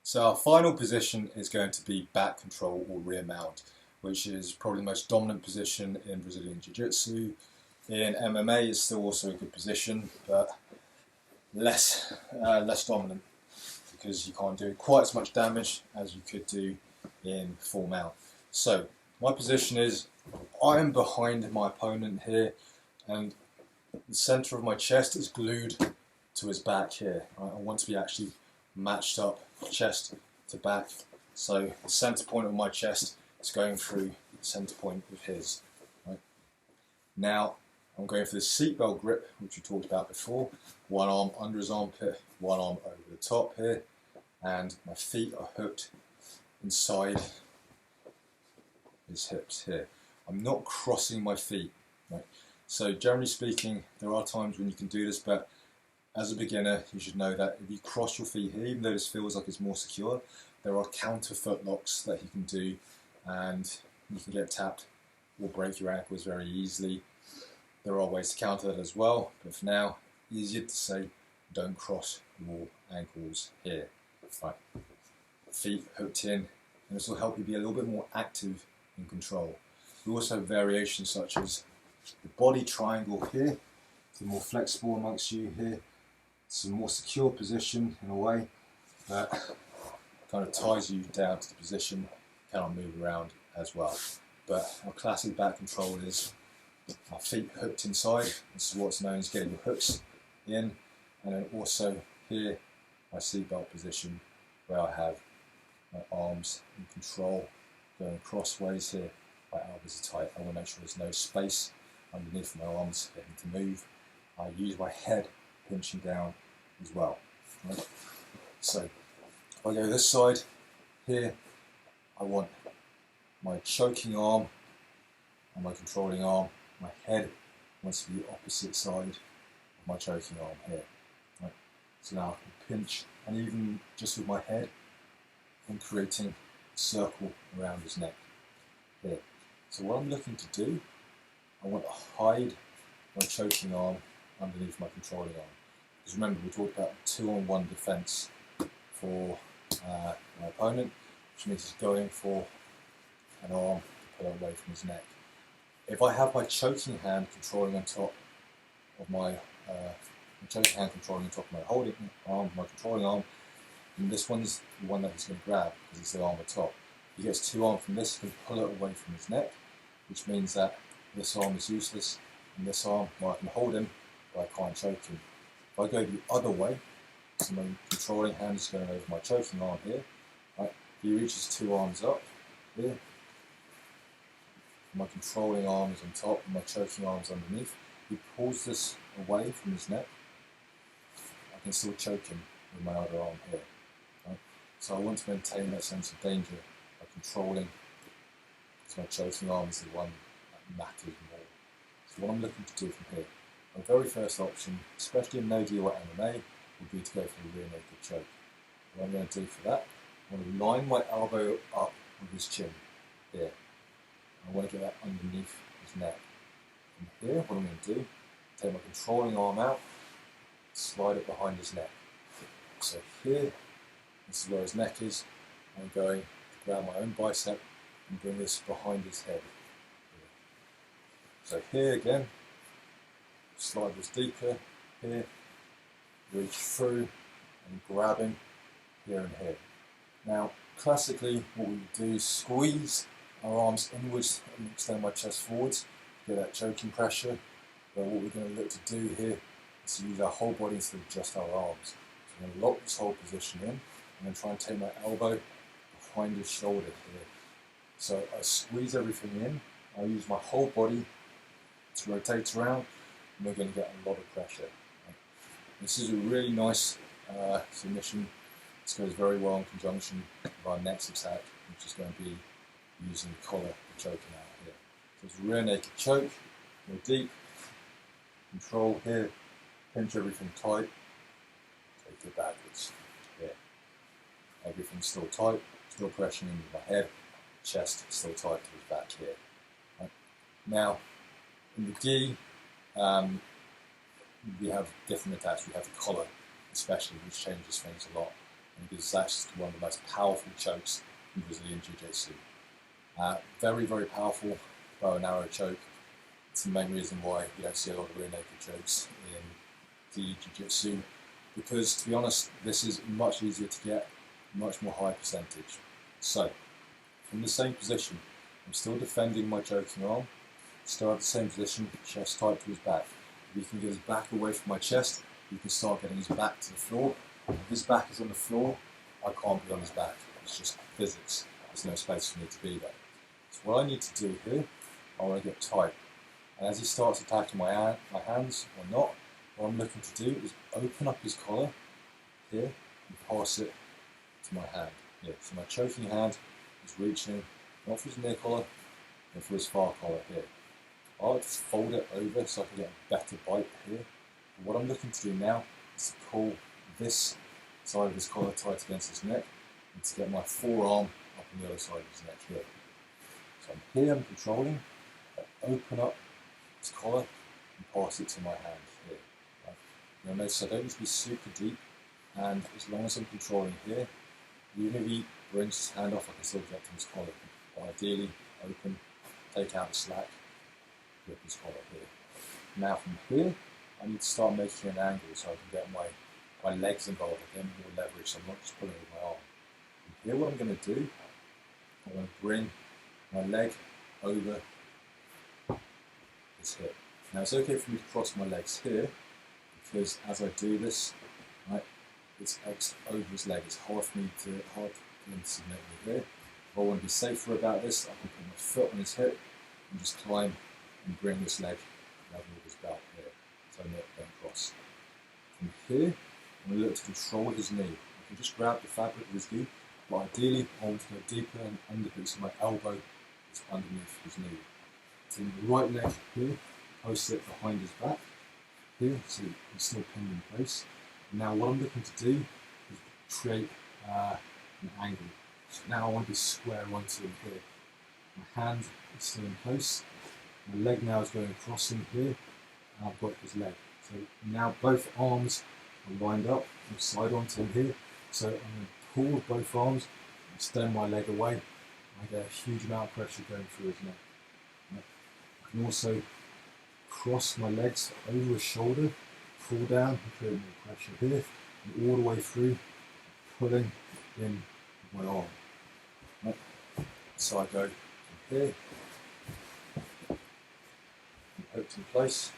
So our final position is going to be back control or rear mount, which is probably the most dominant position in Brazilian Jiu Jitsu. In MMA, it's still also a good position, but less dominant because you can't do quite as much damage as you could do in full mount. So my position is I am behind my opponent here, and the center of my chest is glued to his back here. Right? I want to be actually matched up chest to back, so the center point of my chest is going through the center point of his. Right? Now I'm going for the seatbelt grip, which we talked about before. One arm under his armpit, one arm over the top here, and my feet are hooked inside his hips here. I'm not crossing my feet. Right? So generally speaking, there are times when you can do this, but as a beginner, you should know that if you cross your feet here, even though this feels like it's more secure, there are counter foot locks that you can do, and you can get tapped or break your ankles very easily. There are ways to counter that as well, but for now, easier to say, don't cross your ankles here. Right. Feet hooked in, and this will help you be a little bit more active in control. We also have variations such as the body triangle here, it's more flexible amongst you here. It's a more secure position in a way that kind of ties you down to the position, cannot move around as well. But our classic back control is my feet hooked inside. This is what's known as getting the hooks in, and then also here my seatbelt position where I have my arms in control going crossways here. My elbows are tight. I want to make sure there's no space underneath my arms for him to move. I use my head pinching down as well. Right? So if I go this side here, I want my choking arm and my controlling arm. My head wants to be the opposite side of my choking arm here. Right? So now I can pinch, and even just with my head, I'm creating a circle around his neck here. So what I'm looking to do, I want to hide my choking arm underneath my controlling arm. Because remember, we talked about 2-on-1 defense for my opponent, which means he's going for an arm to pull away from his neck. If I have my choking hand controlling on top of my holding arm, my controlling arm, and this one's the one that he's going to grab because it's the arm on top. He gets two arms from this, he can pull it away from his neck, which means that this arm is useless, and this arm, well, I can hold him, but I can't choke him. If I go the other way, so my controlling hand is going over my choking arm here, right? He reaches two arms up here. My controlling arm is on top and my choking arm is underneath. He pulls this away from his neck. I can still choke him with my other arm here. Right? So I want to maintain that sense of danger by controlling, because my choking arm is the one that matters more. So what I'm looking to do from here, my very first option, especially in Nogi or MMA, would be to go for the rear naked choke. What I'm going to do for that, I'm going to line my elbow up with his chin here. I want to get that underneath his neck. From here, what I'm going to do, take my controlling arm out, slide it behind his neck. So here, this is where his neck is. I'm going to grab my own bicep and bring this behind his head. So here again, slide this deeper, here, reach through and grab him here and here. Now, classically, what we would do is squeeze our arms inwards and extend my chest forwards to get that choking pressure. But what we're going to look to do here is to use our whole body instead of just our arms. So I'm going to lock this whole position in and then try and take my elbow behind his shoulder here. So I squeeze everything in, I use my whole body to rotate around, and we're going to get a lot of pressure. This is a really nice submission. This goes very well in conjunction with our next attack, which is going to be using the collar and choking out here. So it's a rear naked choke, go deep, control here, pinch everything tight, take it backwards. Here. Everything's still tight, still pressuring into my head, chest still tight to his back here. Right. Now, in the gi, we have different attacks. We have the collar, especially, which changes things a lot. because it's actually one of the most powerful chokes in Brazilian Jiu Jitsu. Very, very powerful bow and arrow choke. It's the main reason why you don't see a lot of rear naked chokes in the Jiu Jitsu, because to be honest, this is much easier to get, much more high percentage. So, from the same position, I'm still defending my choking arm, still at the same position, chest tight to his back. If he can get his back away from my chest, you can start getting his back to the floor. If his back is on the floor, I can't be on his back. It's just physics. There's no space for me to be there. So what I need to do here, I want to get tight. And as he starts attacking my hands or not, what I'm looking to do is open up his collar here and pass it to my hand. Yeah, so my choking hand is reaching not for his near collar, but for his far collar here. I like to fold it over so I can get a better bite here. But what I'm looking to do now is to pull this side of his collar tight against his neck and to get my forearm up on the other side of his neck here. So I'm here, I'm controlling, I open up his collar and pass it to my hand here. Right? You'll notice I don't need to be super deep, and as long as I'm controlling here, even if he brings his hand off, I can still get to his collar. But ideally, open, take out the slack, grip his collar here. Now from here, I need to start making an angle so I can get my legs involved, I get more leverage, so I'm not just pulling with my arm. From here what I'm going to do, I'm going to bring my leg over his hip. Now it's okay for me to cross my legs here, because as I do this, right, it's X over his leg. It's hard for him to submit me here. If I want to be safer about this, I can put my foot on his hip and just climb and bring this leg level with his belt here, so I don't cross. From here, I'm going to look to control his knee. I can just grab the fabric of his knee, but ideally I want to go deeper and under, so my elbow is underneath his knee. So the right leg here, post it behind his back here, so he's still pinned in place. Now what I'm looking to do is create an angle. So now I want to be square onto him here. My hand is still in place. My leg now is going across him here, and I've got his leg. So now both arms are lined up. I'm side onto him here. So I'm going to pull both arms, extend my leg away. I get a huge amount of pressure going through his neck. I can also cross my legs over his shoulder, pull down and create more pressure here, and all the way through, pulling in my arm. Right. So I go from here, and hooked in place.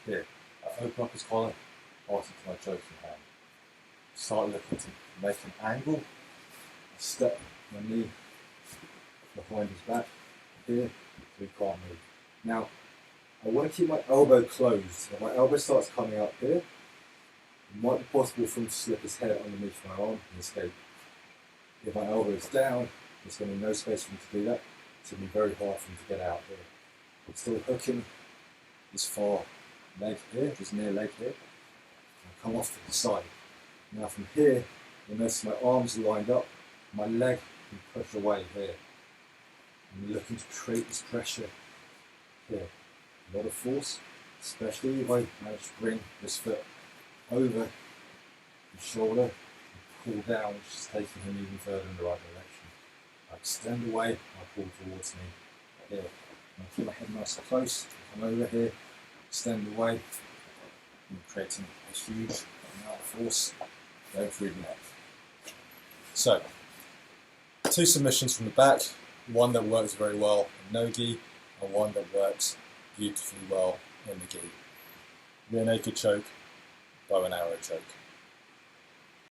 Here, I open up his collar, pass it to my choking hand. Start looking to make an angle, step my knee behind his back here, so he can't move. Now, I want to keep my elbow closed. If my elbow starts coming up here, it might be possible for him to slip his head underneath my arm and escape. If my elbow is down, there's going to be no space for him to do that. It's going to be very hard for him to get out here. I'm still hooking his far leg here, his near leg here, and come off to the side. Now from here, you'll notice my arms are lined up, my leg can push away here. I'm looking to create this pressure here. A lot of force, especially if I manage to bring this foot over his shoulder and pull down, which is taking him even further in the right direction. I extend away, I pull towards me here. I keep my head nice and close, come over here, extend away, and creating a huge amount of force going through the neck. So, 2 submissions from the back, one that works very well in Nogi, and one that works beautifully well in the gi. Rear naked choke, bow and arrow choke.